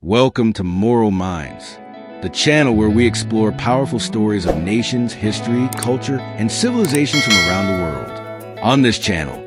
Welcome to Moral Minds, the channel where we explore powerful stories of nations, history, culture, and civilizations from around the world. On this channel,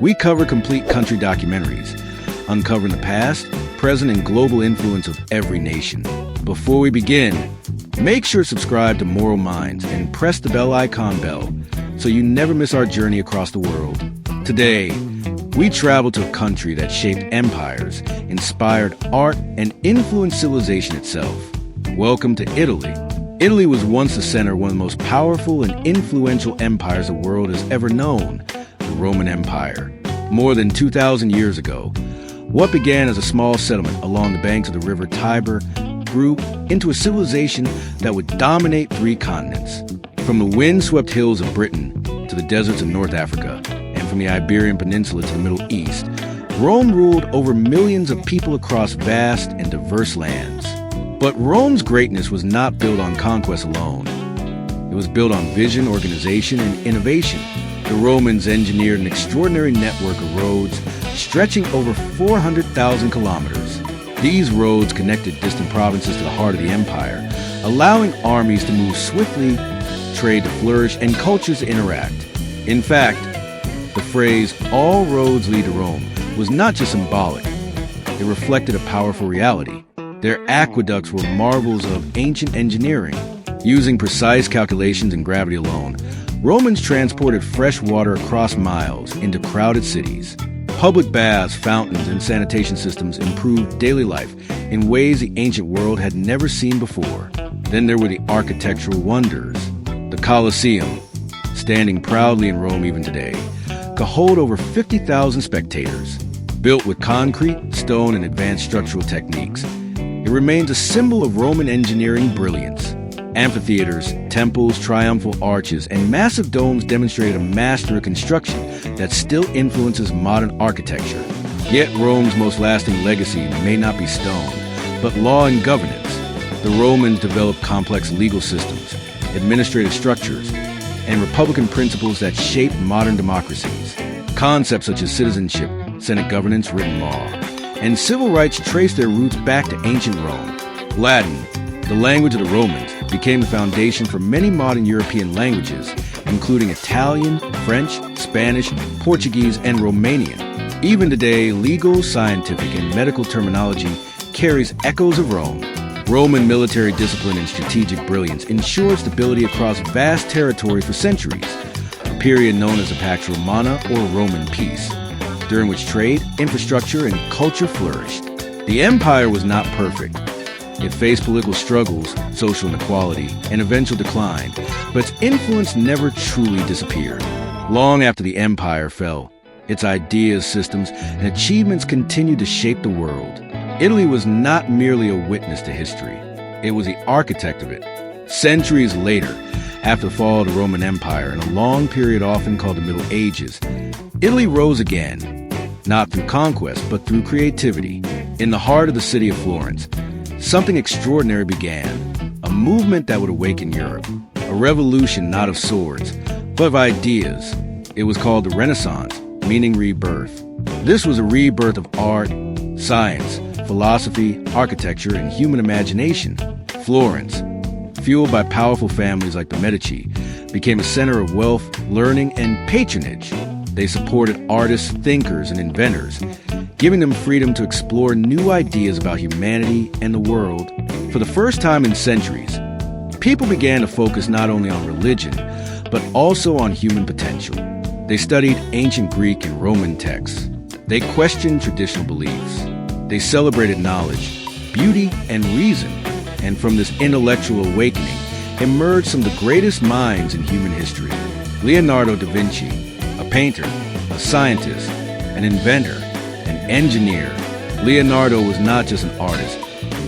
we cover complete country documentaries, uncovering the past, present, and global influence of every nation. Before we begin, make sure to subscribe to Moral Minds and press the bell icon so you never miss our journey across the world. Today, we travel to a country that shaped empires, inspired art, and influenced civilization itself. Welcome to Italy. Italy was once the center of one of the most powerful and influential empires the world has ever known, the Roman Empire. More than 2,000 years ago, what began as a small settlement along the banks of the river Tiber grew into a civilization that would dominate 3 continents. From the wind-swept hills of Britain to the deserts of North Africa, and from the Iberian Peninsula to the Middle East, Rome ruled over millions of people across vast and diverse lands. But Rome's greatness was not built on conquest alone. It was built on vision, organization, and innovation. The Romans engineered an extraordinary network of roads stretching over 400,000 kilometers. These roads connected distant provinces to the heart of the empire, allowing armies to move swiftly, trade to flourish, and cultures to interact. In fact, the phrase, "all roads lead to Rome," was not just symbolic. It reflected a powerful reality. Their aqueducts were marvels of ancient engineering. Using precise calculations and gravity alone, Romans transported fresh water across miles into crowded cities. Public baths, fountains, and sanitation systems improved daily life in ways the ancient world had never seen before. Then there were the architectural wonders. The Colosseum, standing proudly in Rome even today, could hold over 50,000 spectators. Built with concrete, stone, and advanced structural techniques, it remains a symbol of Roman engineering brilliance. Amphitheaters, temples, triumphal arches, and massive domes demonstrate a master of construction that still influences modern architecture. Yet Rome's most lasting legacy may not be stone, but law and governance. The Romans developed complex legal systems, administrative structures, and republican principles that shaped modern democracies. Concepts such as citizenship, Senate governance, written law, and civil rights trace their roots back to ancient Rome. Latin, the language of the Romans, became the foundation for many modern European languages, including Italian, French, Spanish, Portuguese, and Romanian. Even today, legal, scientific, and medical terminology carries echoes of Rome. Roman military discipline and strategic brilliance ensured stability across vast territories for centuries, a period known as the Pax Romana or Roman peace, during which trade, infrastructure, and culture flourished. The empire was not perfect. It faced political struggles, social inequality, and eventual decline, but its influence never truly disappeared. Long after the empire fell, its ideas, systems, and achievements continued to shape the world. Italy was not merely a witness to history. It was the architect of it. Centuries later, after the fall of the Roman Empire in a long period often called the Middle Ages, Italy rose again, not through conquest, but through creativity. In the heart of the city of Florence, something extraordinary began, a movement that would awaken Europe, a revolution not of swords, but of ideas. It was called the Renaissance, meaning rebirth. This was a rebirth of art, science, philosophy, architecture, and human imagination. Florence, fueled by powerful families like the Medici, became a center of wealth, learning, and patronage. They supported artists, thinkers, and inventors, giving them freedom to explore new ideas about humanity and the world. For the first time in centuries, people began to focus not only on religion, but also on human potential. They studied ancient Greek and Roman texts. They questioned traditional beliefs. They celebrated knowledge, beauty, and reason. And from this intellectual awakening emerged some of the greatest minds in human history. Leonardo da Vinci, a painter, a scientist, an inventor, an engineer. Leonardo was not just an artist.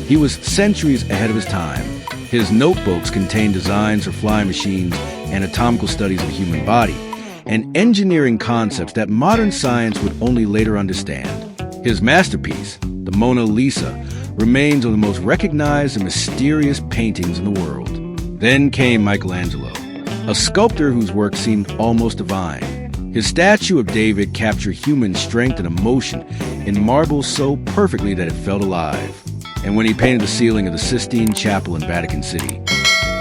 He was centuries ahead of his time. His notebooks contained designs for flying machines, anatomical studies of the human body, and engineering concepts that modern science would only later understand. His masterpiece, the Mona Lisa, remains one of the most recognized and mysterious paintings in the world. Then came Michelangelo, a sculptor whose work seemed almost divine. His statue of David captured human strength and emotion in marble so perfectly that it felt alive. and when he painted the ceiling of the Sistine Chapel in Vatican City.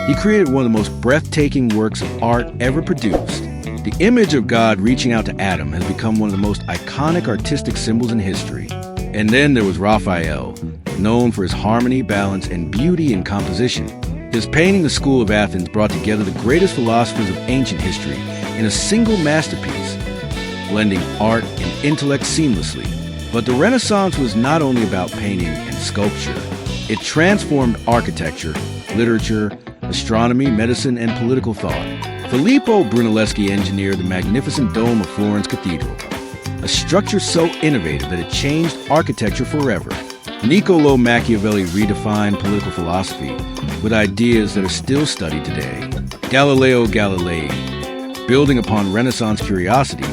He created one of the most breathtaking works of art ever produced. The image of God reaching out to Adam has become one of the most iconic artistic symbols in history. And then there was Raphael, known for his harmony, balance, and beauty in composition. His painting, The School of Athens, brought together the greatest philosophers of ancient history in a single masterpiece, blending art and intellect seamlessly. But the Renaissance was not only about painting and sculpture. It transformed architecture, literature, astronomy, medicine, and political thought. Filippo Brunelleschi engineered the magnificent dome of Florence Cathedral, a structure so innovative that it changed architecture forever. Niccolò Machiavelli redefined political philosophy with ideas that are still studied today. Galileo Galilei, building upon Renaissance curiosity,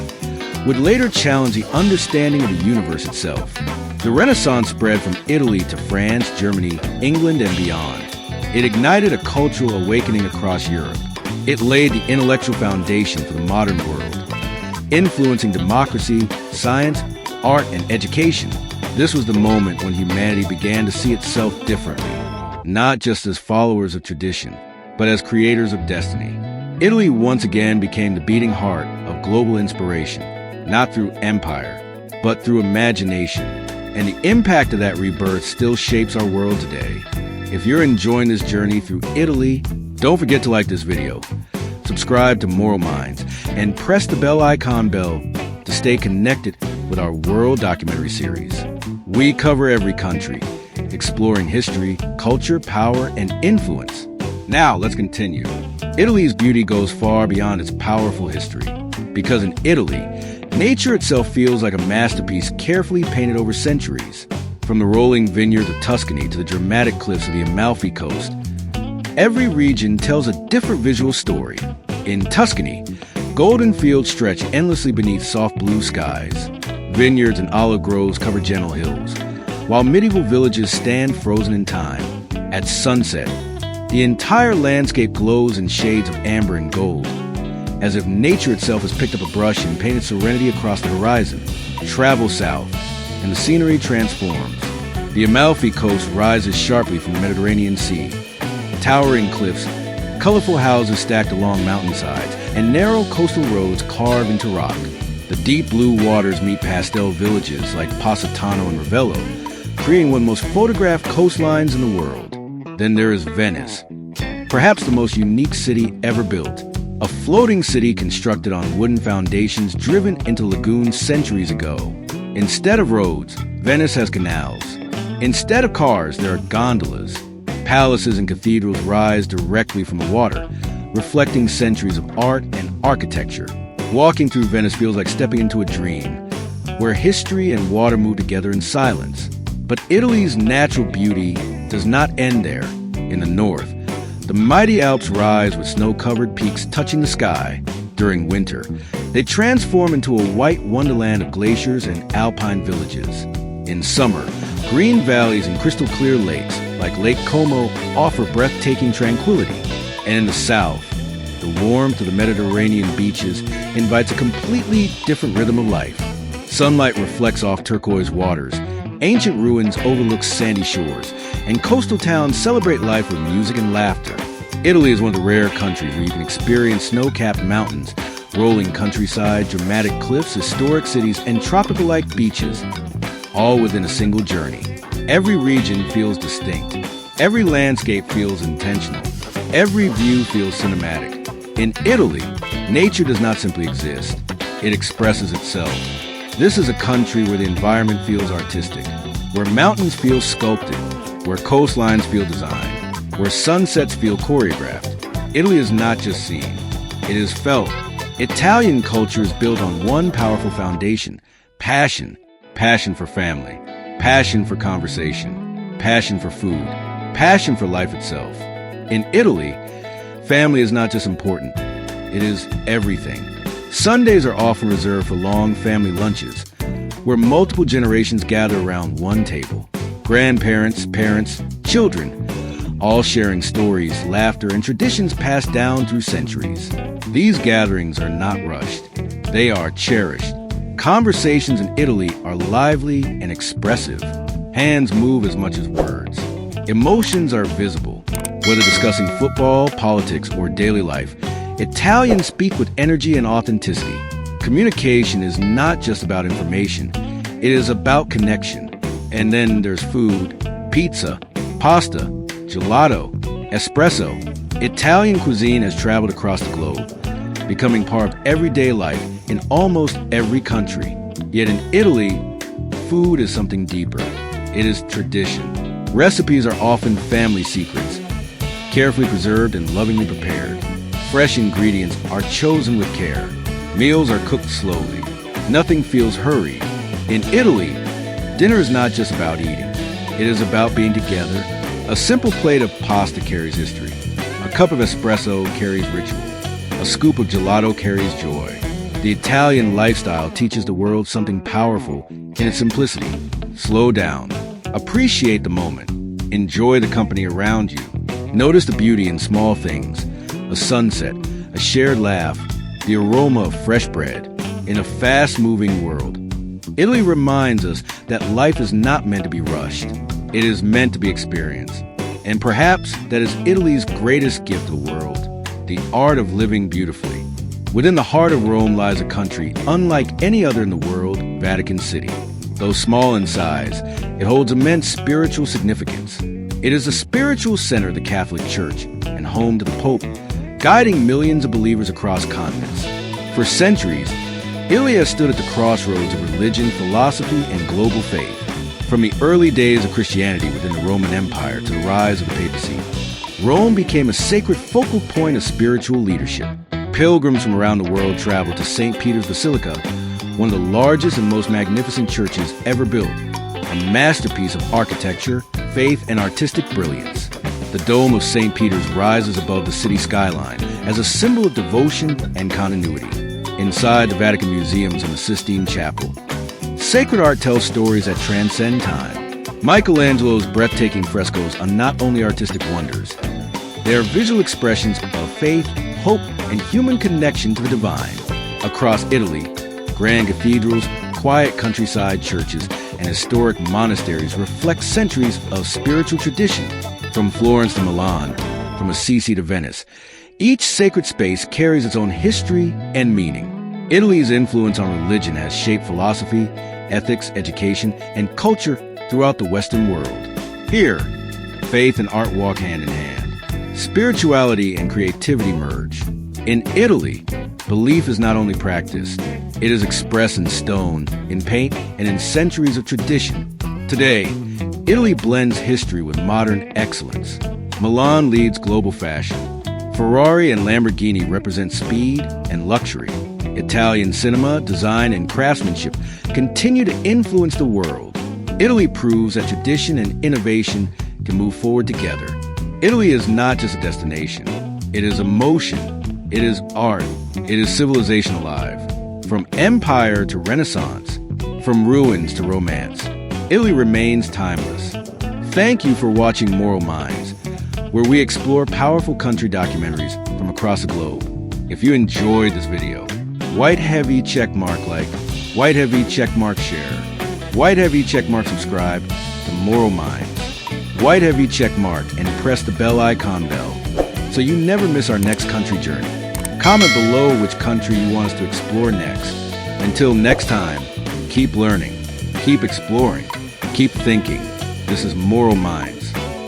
would later challenge the understanding of the universe itself. The Renaissance spread from Italy to France, Germany, England, and beyond. It ignited a cultural awakening across Europe. It laid the intellectual foundation for the modern world, influencing democracy, science, art, and education. This was the moment when humanity began to see itself differently, not just as followers of tradition, but as creators of destiny. Italy once again became the beating heart of global inspiration, not through empire, but through imagination. And the impact of that rebirth still shapes our world today. If you're enjoying this journey through Italy, don't forget to like this video, subscribe to Moral Minds, and press the bell icon to stay connected with our world documentary series. We cover every country, exploring history, culture, power, and influence. Now, let's continue. Italy's beauty goes far beyond its powerful history, because in Italy, nature itself feels like a masterpiece carefully painted over centuries. From the rolling vineyards of Tuscany to the dramatic cliffs of the Amalfi Coast, every region tells a different visual story. In Tuscany, golden fields stretch endlessly beneath soft blue skies. Vineyards and olive groves cover gentle hills, while medieval villages stand frozen in time. At sunset, the entire landscape glows in shades of amber and gold, as if nature itself has picked up a brush and painted serenity across the horizon. Travel south, and the scenery transforms. The Amalfi Coast rises sharply from the Mediterranean Sea. Towering cliffs, colorful houses stacked along mountainsides, and narrow coastal roads carved into rock. The deep blue waters meet pastel villages like Positano and Ravello, creating one of the most photographed coastlines in the world. Then there is Venice, perhaps the most unique city ever built. A floating city constructed on wooden foundations driven into lagoons centuries ago. Instead of roads, Venice has canals. Instead of cars, there are gondolas. Palaces and cathedrals rise directly from the water, reflecting centuries of art and architecture. Walking through Venice feels like stepping into a dream, where history and water move together in silence. But Italy's natural beauty does not end there. In the north, the mighty Alps rise with snow-covered peaks touching the sky. During winter, they transform into a white wonderland of glaciers and alpine villages. In summer, green valleys and crystal-clear lakes like Lake Como offer breathtaking tranquility. And in the south, the warmth of the Mediterranean beaches invites a completely different rhythm of life. Sunlight reflects off turquoise waters, ancient ruins overlook sandy shores, and coastal towns celebrate life with music and laughter. Italy is one of the rare countries where you can experience snow-capped mountains, rolling countryside, dramatic cliffs, historic cities, and tropical-like beaches, all within a single journey. Every region feels distinct. Every landscape feels intentional. Every view feels cinematic. In Italy, nature does not simply exist. It expresses itself. This is a country where the environment feels artistic, where mountains feel sculpted, where coastlines feel designed, where sunsets feel choreographed. Italy is not just seen, it is felt. Italian culture is built on one powerful foundation: passion. Passion for family, passion for conversation, passion for food, passion for life itself. In Italy, family is not just important, it is everything. Sundays are often reserved for long family lunches, where multiple generations gather around one table. Grandparents, parents, children, all sharing stories, laughter, and traditions passed down through centuries. These gatherings are not rushed, they are cherished. Conversations in Italy are lively and expressive. Hands move as much as words. Emotions are visible. Whether discussing football, politics, or daily life, Italians speak with energy and authenticity. Communication is not just about information, it is about connection. And then there's food, pizza, pasta, gelato, espresso. Italian cuisine has traveled across the globe, becoming part of everyday life in almost every country. Yet in Italy, food is something deeper. It is tradition. Recipes are often family secrets, carefully preserved and lovingly prepared. Fresh ingredients are chosen with care. Meals are cooked slowly. Nothing feels hurried. In Italy, dinner is not just about eating. It is about being together. A simple plate of pasta carries history. A cup of espresso carries ritual. A scoop of gelato carries joy. The Italian lifestyle teaches the world something powerful in its simplicity. Slow down. Appreciate the moment. Enjoy the company around you. Notice the beauty in small things. A sunset, a shared laugh, the aroma of fresh bread. In a fast-moving world, Italy reminds us that life is not meant to be rushed. It is meant to be experienced. And perhaps that is Italy's greatest gift to the world, the art of living beautifully. Within the heart of Rome lies a country unlike any other in the world, Vatican City. Though small in size, it holds immense spiritual significance. It is the spiritual center of the Catholic Church and home to the Pope, guiding millions of believers across continents. For centuries, Italy has stood at the crossroads of religion, philosophy, and global faith. From the early days of Christianity within the Roman Empire to the rise of the papacy, Rome became a sacred focal point of spiritual leadership. Pilgrims from around the world traveled to St. Peter's Basilica, one of the largest and most magnificent churches ever built, a masterpiece of architecture, faith, and artistic brilliance. The dome of St. Peter's rises above the city skyline as a symbol of devotion and continuity. Inside the Vatican museums and the Sistine Chapel, sacred art tells stories that transcend time. Michelangelo's breathtaking frescoes are not only artistic wonders, they are visual expressions of faith, hope, and human connection to the divine. Across Italy, grand cathedrals, quiet countryside churches, and historic monasteries reflect centuries of spiritual tradition. From Florence to Milan, from Assisi to Venice, each sacred space carries its own history and meaning. Italy's influence on religion has shaped philosophy, ethics, education, and culture throughout the Western world. Here, faith and art walk hand in hand. Spirituality and creativity merge. In Italy, belief is not only practiced, it is expressed in stone, in paint, and in centuries of tradition. Today, Italy blends history with modern excellence. Milan leads global fashion. Ferrari and Lamborghini represent speed and luxury. Italian cinema, design, and craftsmanship continue to influence the world. Italy proves that tradition and innovation can move forward together. Italy is not just a destination. It is emotion. It is art. It is civilization alive. From empire to renaissance, from ruins to romance, Italy remains timeless. Thank you for watching Moral Minds, where we explore powerful country documentaries from across the globe. If you enjoyed this video, white heavy checkmark like, white heavy checkmark share, white heavy checkmark subscribe to Moral Minds, white heavy checkmark and press the bell icon bell so you never miss our next country journey. Comment below which country you want us to explore next. Until next time, keep learning, keep exploring, keep thinking. This is Moral Minds.